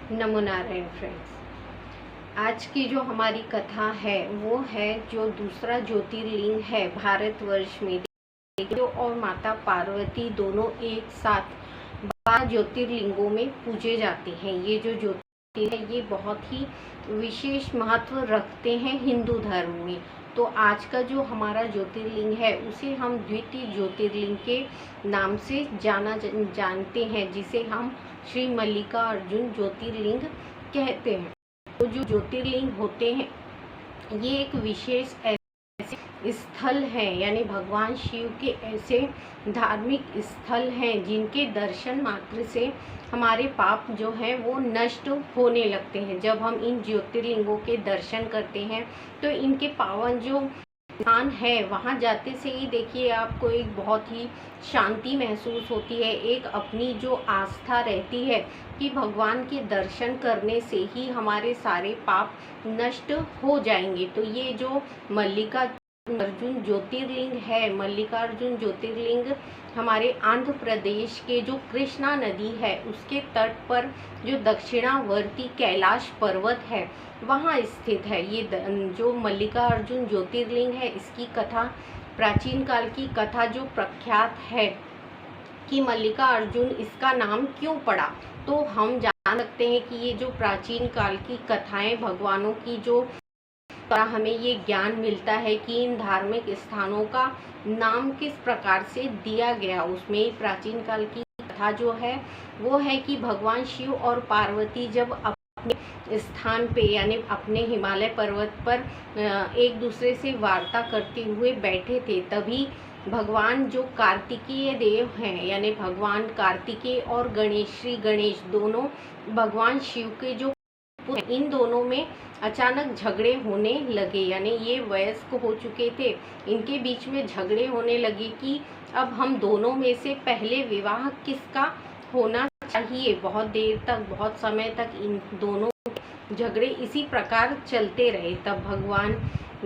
नमो Narayan friends. आज की जो हमारी कथा है वो है जो दूसरा ज्योतिर्लिंग है भारतवर्ष में, देव और माता पार्वती दोनों एक साथ 12 ज्योतिर्लिंगों में पूजे जाते हैं। ये जो ज्योतिर्लिंग है ये बहुत ही विशेष महत्व रखते हैं हिंदू धर्म में। तो आज का जो हमारा ज्योतिर्लिंग है उसे हम द्वितीय ज्योतिर्लिंग के नाम से जानते हैं, जिसे हम श्री मल्लिकार्जुन ज्योतिर्लिंग कहते हैं। तो जो ज्योतिर्लिंग होते हैं ये एक विशेष ऐसे स्थल हैं, यानी भगवान शिव के ऐसे धार्मिक स्थल हैं जिनके दर्शन मात्र से हमारे पाप जो हैं वो नष्ट होने लगते हैं। जब हम इन ज्योतिर्लिंगों के दर्शन करते हैं तो इनके पावन जो स्थान है वहाँ जाते से ही देखिए आपको एक बहुत ही शांति महसूस होती है। एक अपनी जो आस्था रहती है कि भगवान के दर्शन करने से ही हमारे सारे पाप नष्ट हो जाएंगे। तो ये जो मल्लिकार्जुन ज्योतिर्लिंग है, मल्लिकार्जुन ज्योतिर्लिंग हमारे आंध्र प्रदेश के जो कृष्णा नदी है उसके तट पर जो दक्षिणावर्ती कैलाश पर्वत है वहाँ स्थित है। ये जो मल्लिकार्जुन ज्योतिर्लिंग है इसकी कथा, प्राचीन काल की कथा जो प्रख्यात है कि मल्लिकार्जुन इसका नाम क्यों पड़ा, तो हम जान सकते हैं कि ये जो प्राचीन काल की कथाएं भगवानों की जो हमें ये ज्ञान मिलता है कि इन धार्मिक स्थानों का नाम किस प्रकार से दिया गया। उसमें प्राचीन काल की कथा जो है वो है कि भगवान शिव और पार्वती जब अपने स्थान पे यानी अपने हिमालय पर्वत पर एक दूसरे से वार्ता करते हुए बैठे थे, तभी भगवान जो कार्तिकेय देव हैं यानी भगवान कार्तिकेय और गणेश, श्री गणेश दोनों भगवान शिव के जो इन दोनों में अचानक झगड़े होने लगे। यानी ये वयस्क हो चुके थे, इनके बीच में झगड़े होने लगे कि अब हम दोनों में से पहले विवाह किसका होना चाहिए। बहुत देर तक, बहुत समय तक इन दोनों झगड़े इसी प्रकार चलते रहे। तब भगवान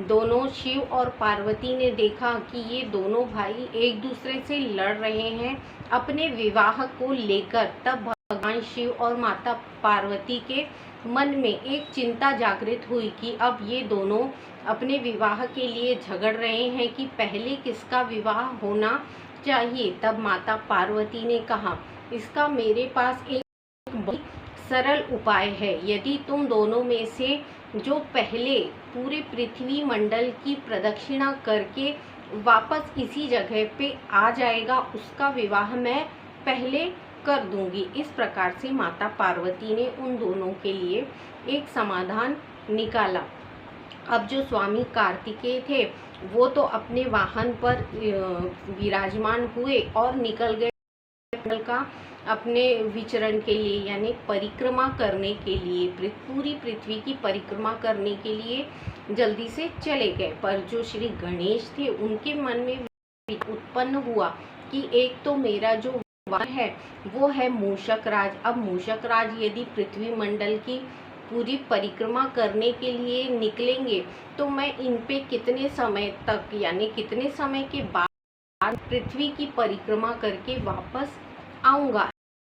दोनों शिव और पार्वती ने देखा कि ये दोनों भाई एक दूसरे से लड़ रहे हैं अपने विवाह को लेकर। तब भगवान शिव और माता पार्वती के मन में एक चिंता जागृत हुई कि अब ये दोनों अपने विवाह के लिए झगड़ रहे हैं कि पहले किसका विवाह होना चाहिए। तब माता पार्वती ने कहा, इसका मेरे पास एक बहुत सरल उपाय है। यदि तुम दोनों में से जो पहले पूरे पृथ्वी मंडल की प्रदक्षिणा करके वापस इसी जगह पे आ जाएगा उसका विवाह मैं पहले कर दूंगी। इस प्रकार से माता पार्वती ने उन दोनों के लिए एक समाधान निकाला। अब जो स्वामी कार्तिकेय थे वो तो अपने वाहन पर विराजमान हुए और निकल गए का अपने विचरण के लिए यानी परिक्रमा करने के लिए, पूरी पृथ्वी की परिक्रमा करने के लिए जल्दी से चले गए। पर जो श्री गणेश थे उनके मन में उत्पन्न हुआ कि एक तो मेरा जो वाहन है वो है मूषक राज। अब मूषक राज यदि पृथ्वी मंडल की पूरी परिक्रमा करने के लिए निकलेंगे तो मैं इन पे कितने समय तक यानी कितने समय के बाद पृथ्वी की परिक्रमा करके वापस आऊँगा।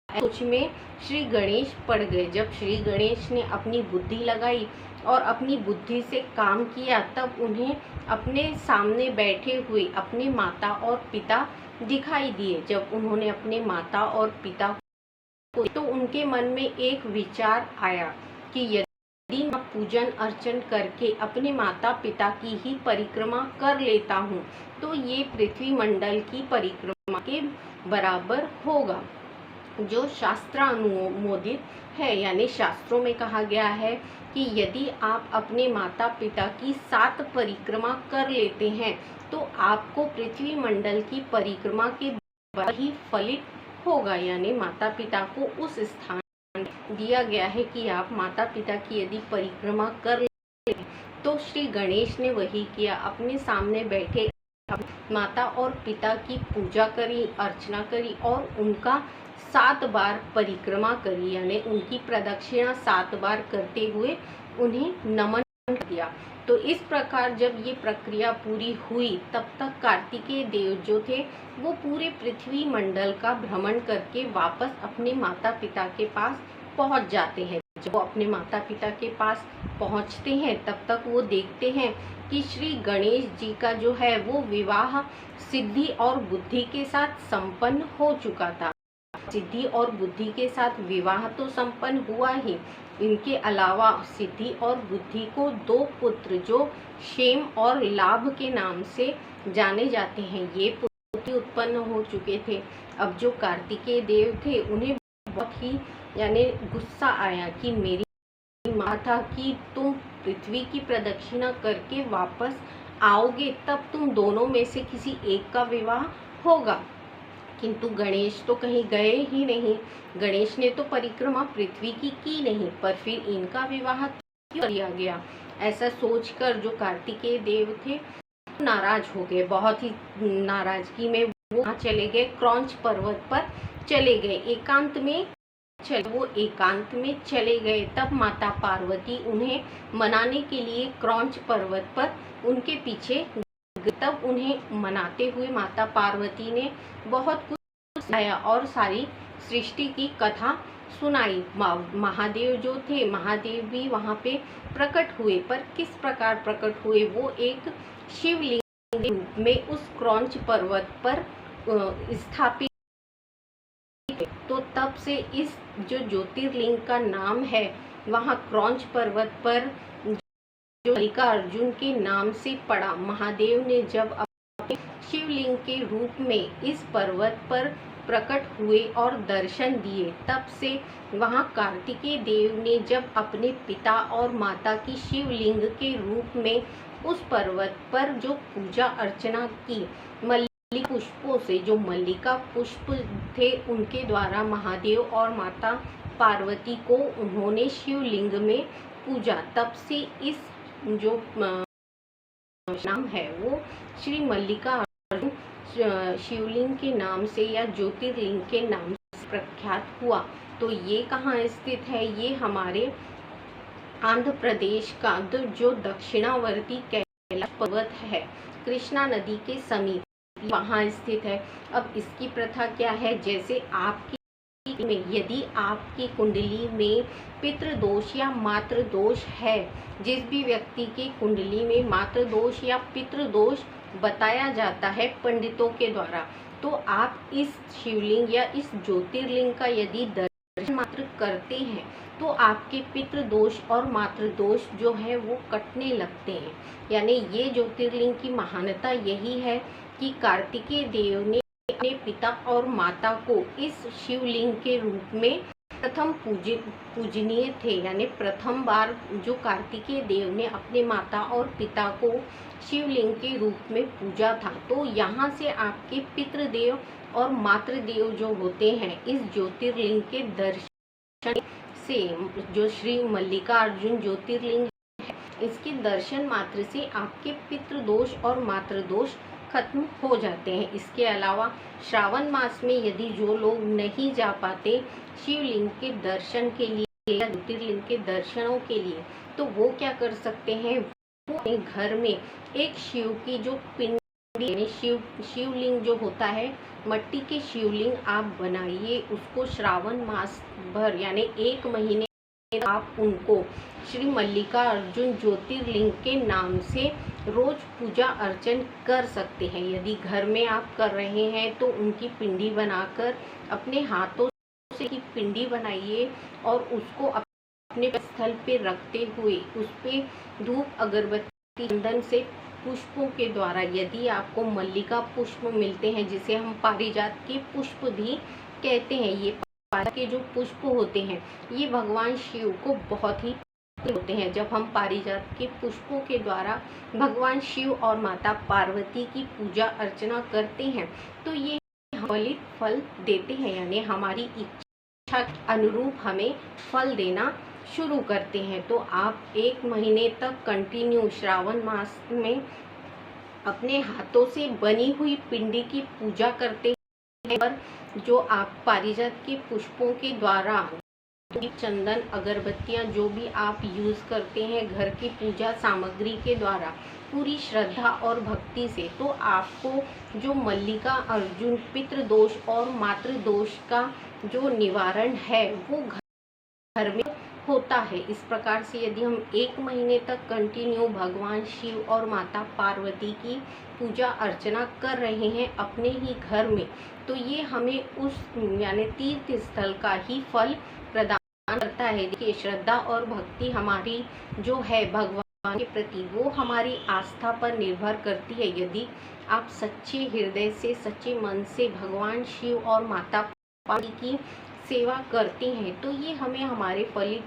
सोच में श्री गणेश पड़ गए। जब श्री गणेश ने अपनी बुद्धि लगाई और अपनी बुद्धि से काम किया तब उन्हें अपने सामने बैठे हुए अपने माता और पिता दिखाई दिए। जब उन्होंने अपने माता और पिता को तो उनके मन में एक विचार आया कि यदि मैं पूजन अर्चन करके अपने माता पिता की ही परिक्रमा कर लेता हूँ तो ये पृथ्वी मंडल की परिक्रमा के बराबर होगा, जो शास्त्रानुमोदित है। यानी शास्त्रों में कहा गया है कि यदि आप अपने माता पिता की 7 परिक्रमा कर लेते हैं तो आपको पृथ्वी मंडल की परिक्रमा के बराबर ही फलित होगा। यानी माता पिता को उस स्थान दिया गया है कि आप माता पिता की यदि परिक्रमा कर लेते तो श्री गणेश ने वही किया। अपने सामने बैठे माता और पिता की पूजा करी, अर्चना करी और उनका 7 बार परिक्रमा करी, यानी उनकी प्रदक्षिणा 7 बार करते हुए उन्हें नमन किया। तो इस प्रकार जब ये प्रक्रिया पूरी हुई तब तक कार्तिकेय देव जो थे वो पूरे पृथ्वी मंडल का भ्रमण करके वापस अपने माता पिता के पास पहुंच जाते हैं। जब वो अपने माता पिता के पास पहुंचते हैं तब तक वो देखते हैं कि श्री गणेश जी का जो है वो विवाह सिद्धि और बुद्धि के साथ संपन्न हो चुका था। सिद्धि और बुद्धि के साथ विवाह तो संपन्न हुआ ही, इनके अलावा सिद्धि और बुद्धि को 2 पुत्र जो क्षेम और लाभ के नाम से जाने जाते हैं, ये पुत्र उत्पन्न हो चुके थे। अब जो कार्तिकेय देव थे उन्हें बहुत ही यानी गुस्सा आया कि मेरी माँ था कि तुम पृथ्वी की प्रदक्षिणा करके वापस आओगे तब तुम दोनों में से किसी एक का विवाह होगा, किंतु गणेश तो कहीं गए ही नहीं। गणेश ने तो परिक्रमा पृथ्वी की नहीं, पर फिर इनका विवाह क्यों किया गया? ऐसा सोचकर जो कार्तिकेय देव थे नाराज हो गए। बहुत ही नाराजगी में वो वहाँ चले गए, क्रौंच पर्वत पर चले गए, वो एकांत में चले गए। तब माता पार्वती उन्हें मनाने के लिए क्रौंच पर्वत पर उनके पीछे, तब उन्हें मनाते हुए माता पार्वती ने बहुत कुछ सुनाया और सारी सृष्टि की कथा सुनाई। महादेव जो थे, महादेव भी वहाँ पे प्रकट हुए, पर किस प्रकार प्रकट हुए? वो एक शिवलिंग के रूप में उस क्रौंच पर्वत पर स्थापित। तो तब से इस जो ज्योतिर्लिंग का नाम है वहाँ क्रौंच पर्वत पर जो मल्लिकार्जुन के नाम से पड़ा। महादेव ने जब अपने शिवलिंग के रूप में इस पर्वत पर प्रकट हुए और दर्शन दिए, तब से वहाँ कार्तिकेय देव ने जब अपने पिता और माता की शिवलिंग के रूप में उस पर्वत पर जो पूजा अर्चना की, पुष्पों से, जो मल्लिका पुष्प थे उनके द्वारा महादेव और माता पार्वती को उन्होंने शिवलिंग में पूजा। तब से इस जो नाम है वो श्री मल्लिकार्जुन शिवलिंग के नाम से या ज्योतिर्लिंग के नाम से प्रख्यात हुआ। तो ये कहाँ स्थित है? ये हमारे आंध्र प्रदेश का जो दक्षिणावर्ती कैलाश पर्वत है, कृष्णा नदी के समीप वहाँ स्थित है। अब इसकी प्रथा क्या है? जैसे आपकी में यदि आपकी कुंडली में पितृदोष या मातृदोष है, जिस भी व्यक्ति की कुंडली में मातृदोष या पितृदोष बताया जाता है पंडितों के द्वारा, तो आप इस शिवलिंग या इस ज्योतिर्लिंग का यदि दर्शन मात्र करते हैं तो आपके पितृदोष और मातृदोष जो है वो कटने लगते हैं। यानी ये ज्योतिर्लिंग की महानता यही है कि कार्तिकेय देव ने अपने पिता और माता को इस शिवलिंग के रूप में प्रथम पूजनीय थे। यानी प्रथम बार जो कार्तिकेय देव ने अपने माता और पिता को शिवलिंग के रूप में पूजा था। तो यहाँ से आपके पितृदेव और मातृदेव जो होते हैं, इस ज्योतिर्लिंग के दर्शन से, जो श्री मल्लिकार्जुन ज्योतिर्लिंग है, इसके दर्शन मात्र से आपके पितृदोष और मातृदोष खत्म हो जाते हैं। इसके अलावा श्रावण मास में यदि जो लोग नहीं जा पाते शिवलिंग के दर्शन के लिए या ज्योतिर्लिंग के दर्शनों के लिए, तो वो क्या कर सकते हैं? वो अपने घर में एक शिव की जो पिंडी, शिवलिंग जो होता है, मट्टी के शिवलिंग आप बनाइए, उसको श्रावण मास भर यानी 1 महीने आप उनको श्री मल्लिकार्जुन ज्योतिर्लिंग के नाम से रोज पूजा अर्चन कर सकते हैं। यदि घर में आप कर रहे हैं तो उनकी पिंडी बनाकर अपने हाथों से की पिंडी बनाइए और उसको अपने स्थल पे रखते हुए उस पे धूप अगरबत्ती चंदन से पुष्पों के द्वारा, यदि आपको मल्लिका पुष्प मिलते हैं जिसे हम पारिजात के पुष्प भी कहते हैं, ये के जो पुष्प होते हैं ये भगवान शिव को बहुत ही होते हैं। जब हम पारिजात के पुष्पों के द्वारा भगवान शिव और माता पार्वती की पूजा अर्चना करते हैं तो ये फलित फल देते हैं, यानी हमारी इच्छा के अनुरूप हमें फल देना शुरू करते हैं। तो आप 1 महीने तक कंटिन्यू श्रावण मास में अपने हाथों से बनी हुई पिंडी की पूजा करते हैं और जो आप पारिजात के पुष्पों के द्वारा चंदन अगरबत्तियां जो भी आप यूज़ करते हैं घर की पूजा सामग्री के द्वारा पूरी श्रद्धा और भक्ति से, तो आपको जो मल्लिका अर्जुन पितृदोष और मातृदोष का जो निवारण है वो घर में होता है। इस प्रकार से यदि हम 1 महीने तक कंटिन्यू भगवान शिव और माता पार्वती की पूजा अर्चना कर रहे हैं अपने ही घर में, तो ये हमें उस यानी तीर्थ स्थल का ही फल प्रदान करता है। देखिए, श्रद्धा और भक्ति हमारी जो है भगवान के प्रति, वो हमारी आस्था पर निर्भर करती है। यदि आप सच्चे हृदय से, सच्चे मन से भगवान शिव और माता पार्वती की सेवा करते हैं, तो ये हमें हमारे फलित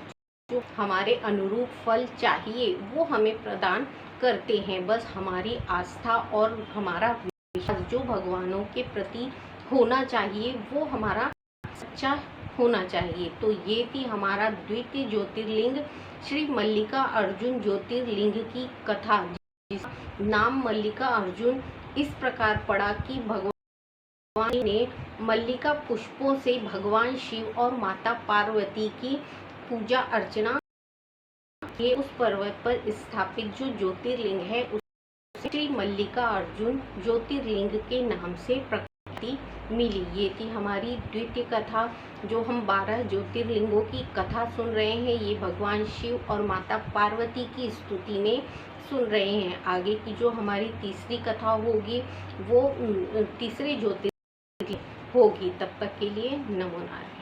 जो हमारे अनुरूप फल चाहिए वो हमें प्रदान करते हैं। बस हमारी आस्था और हमारा विश्वास जो भगवानों के प्रति होना चाहिए वो हमारा सच्चा होना चाहिए। तो ये थी हमारा द्वितीय ज्योतिर्लिंग श्री मल्लिका अर्जुन ज्योतिर्लिंग की कथा, जिसका नाम मल्लिका अर्जुन इस प्रकार पड़ा कि भगवान ने मल्लिका पुष्पों से भगवान शिव और माता पार्वती की पूजा अर्चना ये उस पर्वत पर स्थापित जो ज्योतिर्लिंग है उसे श्री मल्लिका अर्जुन ज्योतिर्लिंग के नाम से प्रकृति मिली। ये थी हमारी द्वितीय कथा। जो हम 12 ज्योतिर्लिंगों की कथा सुन रहे हैं, ये भगवान शिव और माता पार्वती की स्तुति में सुन रहे हैं। आगे की जो हमारी तीसरी कथा होगी वो तीसरे ज्योतिर्लिंग होगी। तब तक के लिए नमो नारायण।